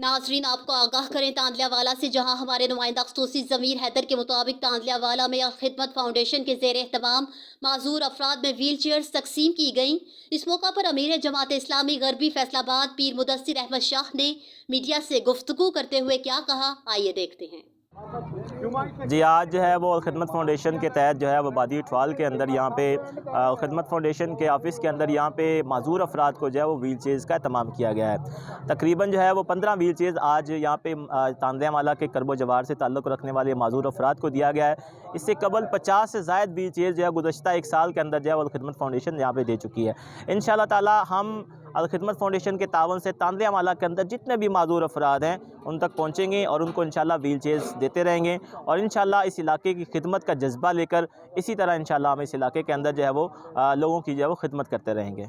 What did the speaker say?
नाजरीन, आपको आगाह करें तांदलिया वाला से, जहां हमारे नुमाइंदा खसूसी ज़मीर हैदर के मुताबिक तांदलिया वाला में खिदमत फाउंडेशन के ज़ेर एहतमाम माजूर अफराद में व्हील चेयर्स तकसीम की गईं। इस मौका पर अमीर जमात इस्लामी गरबी फैसलाबाद पीर मुदस्सिर अहमद शाह ने मीडिया से गुफ्तगू करते हुए क्या कहा, आइए देखते हैं। जी, आज जो है वो खिदमत फाउंडेशन के तहत जो है वो आबादी अटवाल के अंदर यहाँ पे खिदमत फाउंडेशन के ऑफ़िस के अंदर यहाँ पे माजूर अफराद को जो है वो व्हील चेयर्स का एहतमाम किया गया है। तकरीबन जो है वो 15 व्हील चेयर्स आज यहाँ पे तांदलिया वाला के करबो जवार से ताल्लुक़ रखने वाले माजूर अफराद को दिया गया है। इससे कबल 50 से ज़ायद व्हील चेयर्स जो है गुज़श्ता एक साल के अंदर जो है वो खिदमत फाउंडेशन यहाँ पे दे चुकी है। इंशाअल्लाह ताला हम खिदमत फाउंडेशन के तावन से तांदलिया वाला के अंदर जितने भी माजूर अफराद हैं उन तक पहुँचेंगे और उनको इंशाअल्लाह व्हील चेयर्स देते रहेंगे और इंशाअल्लाह इस इलाके की खिदमत का जज्बा लेकर इसी तरह इंशाअल्लाह हम इस इलाके के अंदर जो है वो लोगों की जो है वो खिदमत करते रहेंगे।